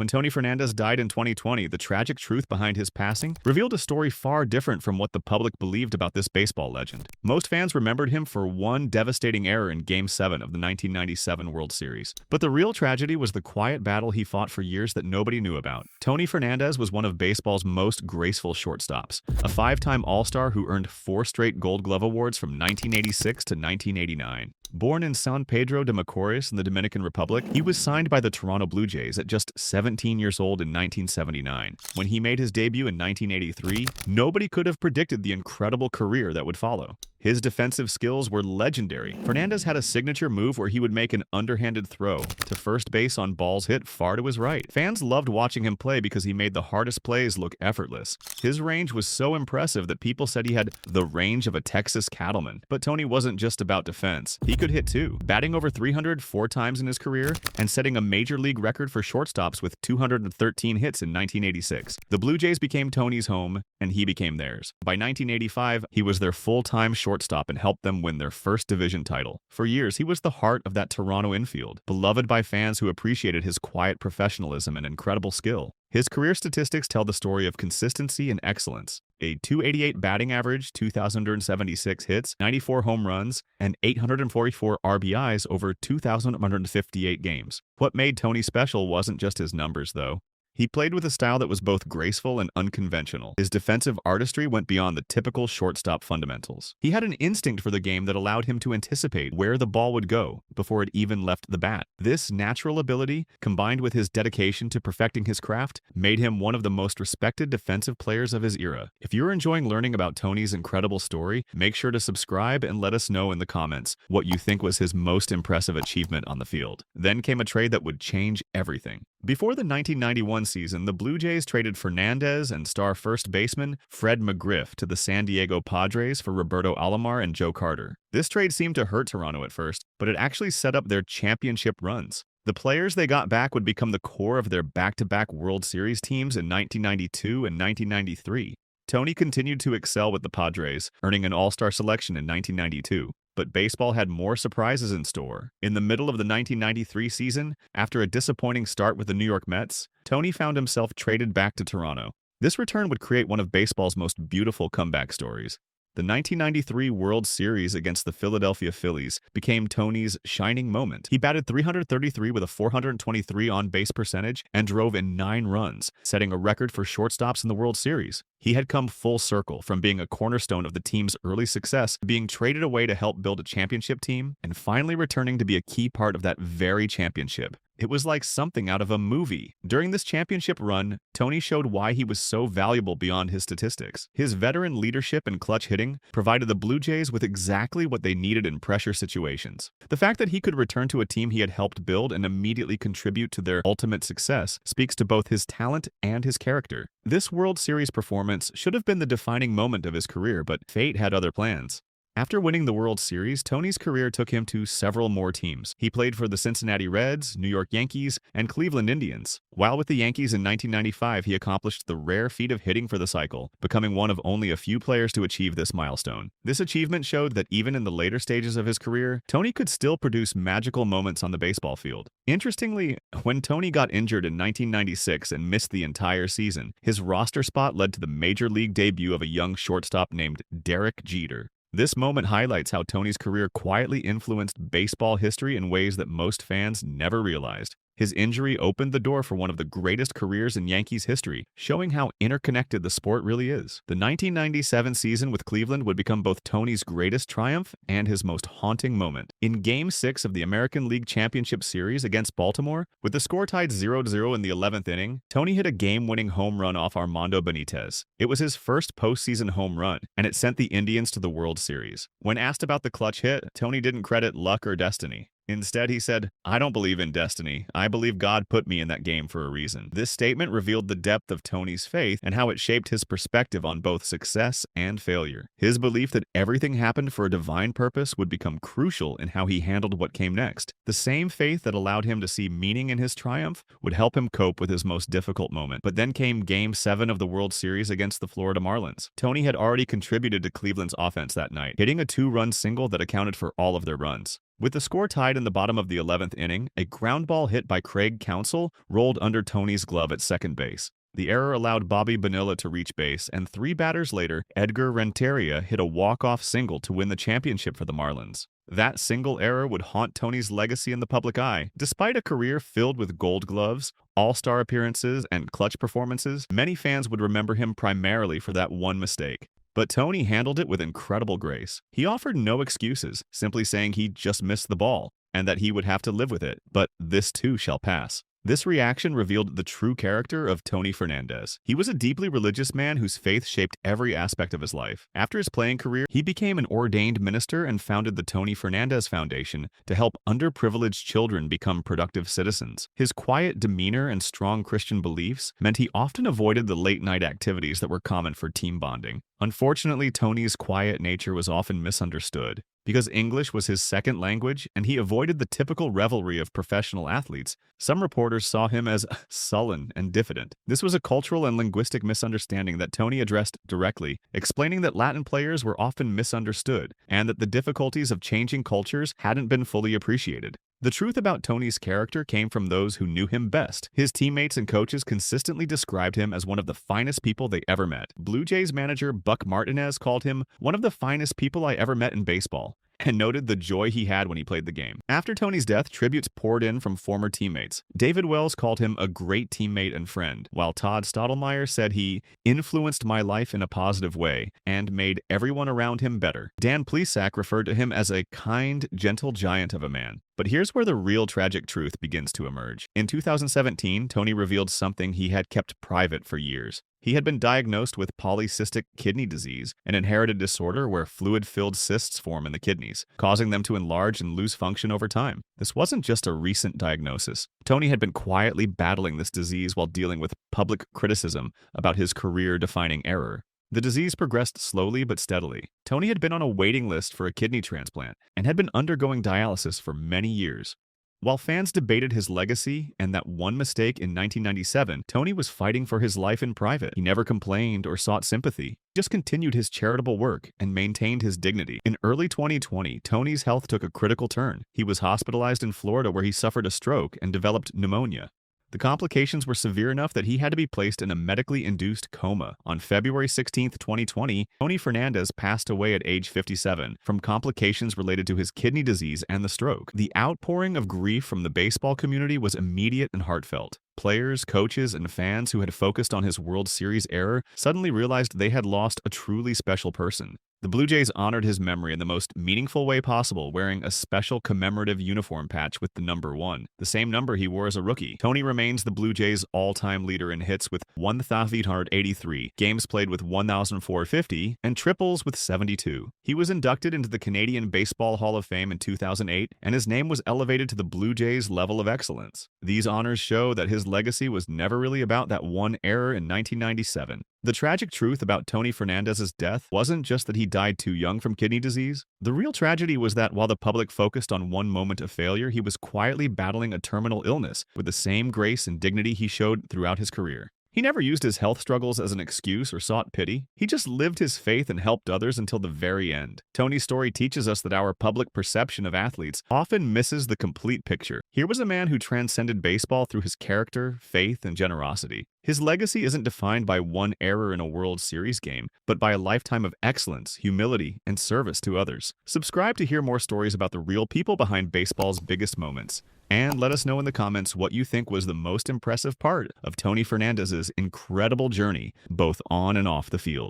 When Tony Fernandez died in 2020, the tragic truth behind his passing revealed a story far different from what the public believed about this baseball legend. Most fans remembered him for one devastating error in Game 7 of the 1997 World Series. But the real tragedy was the quiet battle he fought for years that nobody knew about. Tony Fernandez was one of baseball's most graceful shortstops, a five-time All-Star who earned 4 straight Gold Glove awards from 1986 to 1989. Born in San Pedro de Macorís in the Dominican Republic, he was signed by the Toronto Blue Jays at just 17 years old in 1979. When he made his debut in 1983, nobody could have predicted the incredible career that would follow. His defensive skills were legendary. Fernandez had a signature move where he would make an underhanded throw to first base on balls hit far to his right. Fans loved watching him play because he made the hardest plays look effortless. His range was so impressive that people said he had the range of a Texas cattleman. But Tony wasn't just about defense. He could hit too, batting over 300 4 times in his career and setting a major league record for shortstops with 213 hits in 1986. The Blue Jays became Tony's home, and he became theirs. By 1985, he was their full-time shortstop and helped them win their first division title. For years, he was the heart of that Toronto infield, beloved by fans who appreciated his quiet professionalism and incredible skill. His career statistics tell the story of consistency and excellence. A .288 batting average, 2,076 hits, 94 home runs, and 844 RBIs over 2,158 games. What made Tony special wasn't just his numbers, though. He played with a style that was both graceful and unconventional. His defensive artistry went beyond the typical shortstop fundamentals. He had an instinct for the game that allowed him to anticipate where the ball would go before it even left the bat. This natural ability, combined with his dedication to perfecting his craft, made him one of the most respected defensive players of his era. If you're enjoying learning about Tony's incredible story, make sure to subscribe and let us know in the comments what you think was his most impressive achievement on the field. Then came a trade that would change everything. Before the 1991 season, the Blue Jays traded Fernandez and star first baseman Fred McGriff to the San Diego Padres for Roberto Alomar and Joe Carter. This trade seemed to hurt Toronto at first, but it actually set up their championship runs. The players they got back would become the core of their back-to-back World Series teams in 1992 and 1993. Tony continued to excel with the Padres, earning an All-Star selection in 1992. But baseball had more surprises in store. In the middle of the 1993 season, after a disappointing start with the New York Mets, Tony found himself traded back to Toronto. This return would create one of baseball's most beautiful comeback stories. The 1993 World Series against the Philadelphia Phillies became Tony's shining moment. He batted .333 with a .423 on-base percentage and drove in 9 runs, setting a record for shortstops in the World Series. He had come full circle from being a cornerstone of the team's early success, being traded away to help build a championship team, and finally returning to be a key part of that very championship. It was like something out of a movie. During this championship run, Tony showed why he was so valuable beyond his statistics. His veteran leadership and clutch hitting provided the Blue Jays with exactly what they needed in pressure situations. The fact that he could return to a team he had helped build and immediately contribute to their ultimate success speaks to both his talent and his character. This World Series performance should have been the defining moment of his career, but fate had other plans. After winning the World Series, Tony's career took him to several more teams. He played for the Cincinnati Reds, New York Yankees, and Cleveland Indians. While with the Yankees in 1995, he accomplished the rare feat of hitting for the cycle, becoming one of only a few players to achieve this milestone. This achievement showed that even in the later stages of his career, Tony could still produce magical moments on the baseball field. Interestingly, when Tony got injured in 1996 and missed the entire season, his roster spot led to the major league debut of a young shortstop named Derek Jeter. This moment highlights how Tony's career quietly influenced baseball history in ways that most fans never realized. His injury opened the door for one of the greatest careers in Yankees history, showing how interconnected the sport really is. The 1997 season with Cleveland would become both Tony's greatest triumph and his most haunting moment. In Game 6 of the American League Championship Series against Baltimore, with the score tied 0-0 in the 11th inning, Tony hit a game-winning home run off Armando Benitez. It was his first postseason home run, and it sent the Indians to the World Series. When asked about the clutch hit, Tony didn't credit luck or destiny. Instead, he said, "I don't believe in destiny. I believe God put me in that game for a reason." This statement revealed the depth of Tony's faith and how it shaped his perspective on both success and failure. His belief that everything happened for a divine purpose would become crucial in how he handled what came next. The same faith that allowed him to see meaning in his triumph would help him cope with his most difficult moment. But then came Game 7 of the World Series against the Florida Marlins. Tony had already contributed to Cleveland's offense that night, hitting a 2-run single that accounted for all of their runs. With the score tied in the bottom of the 11th inning, a ground ball hit by Craig Counsell rolled under Tony's glove at second base. The error allowed Bobby Bonilla to reach base, and 3 batters later, Edgar Renteria hit a walk-off single to win the championship for the Marlins. That single error would haunt Tony's legacy in the public eye. Despite a career filled with Gold Gloves, All-Star appearances, and clutch performances, many fans would remember him primarily for that one mistake. But Tony handled it with incredible grace. He offered no excuses, simply saying he just missed the ball, and that he would have to live with it, but this too shall pass. This reaction revealed the true character of Tony Fernandez. He was a deeply religious man whose faith shaped every aspect of his life. After his playing career, he became an ordained minister and founded the Tony Fernandez Foundation to help underprivileged children become productive citizens. His quiet demeanor and strong Christian beliefs meant he often avoided the late-night activities that were common for team bonding. Unfortunately, Tony's quiet nature was often misunderstood. Because English was his second language and he avoided the typical revelry of professional athletes, some reporters saw him as sullen and diffident. This was a cultural and linguistic misunderstanding that Tony addressed directly, explaining that Latin players were often misunderstood and that the difficulties of changing cultures hadn't been fully appreciated. The truth about Tony's character came from those who knew him best. His teammates and coaches consistently described him as one of the finest people they ever met. Blue Jays manager Buck Martinez called him one of the finest people I ever met in baseball, and noted the joy he had when he played the game. After Tony's death, tributes poured in from former teammates. David Wells called him a great teammate and friend, while Todd Stottlemyre said he influenced my life in a positive way and made everyone around him better. Dan Plesac referred to him as a kind, gentle giant of a man. But here's where the real tragic truth begins to emerge. In 2017, Tony revealed something he had kept private for years. He had been diagnosed with polycystic kidney disease, an inherited disorder where fluid-filled cysts form in the kidneys, causing them to enlarge and lose function over time. This wasn't just a recent diagnosis. Tony had been quietly battling this disease while dealing with public criticism about his career-defining error. The disease progressed slowly but steadily. Tony had been on a waiting list for a kidney transplant and had been undergoing dialysis for many years. While fans debated his legacy and that one mistake in 1997, Tony was fighting for his life in private. He never complained or sought sympathy. He just continued his charitable work and maintained his dignity. In early 2020, Tony's health took a critical turn. He was hospitalized in Florida where he suffered a stroke and developed pneumonia. The complications were severe enough that he had to be placed in a medically induced coma. On February 16, 2020, Tony Fernandez passed away at age 57 from complications related to his kidney disease and the stroke. The outpouring of grief from the baseball community was immediate and heartfelt. Players, coaches, and fans who had focused on his World Series era suddenly realized they had lost a truly special person. The Blue Jays honored his memory in the most meaningful way possible, wearing a special commemorative uniform patch with the number 1, the same number he wore as a rookie. Tony remains the Blue Jays' all-time leader in hits with 1,883, games played with 1,450, and triples with 72. He was inducted into the Canadian Baseball Hall of Fame in 2008, and his name was elevated to the Blue Jays' level of excellence. These honors show that his legacy was never really about that one error in 1997. The tragic truth about Tony Fernandez's death wasn't just that he died too young from kidney disease. The real tragedy was that while the public focused on one moment of failure, he was quietly battling a terminal illness with the same grace and dignity he showed throughout his career. He never used his health struggles as an excuse or sought pity. He just lived his faith and helped others until the very end. Tony's story teaches us that our public perception of athletes often misses the complete picture. Here was a man who transcended baseball through his character, faith, and generosity. His legacy isn't defined by one error in a World Series game, but by a lifetime of excellence, humility, and service to others. Subscribe to hear more stories about the real people behind baseball's biggest moments. And let us know in the comments what you think was the most impressive part of Tony Fernandez's incredible journey, both on and off the field.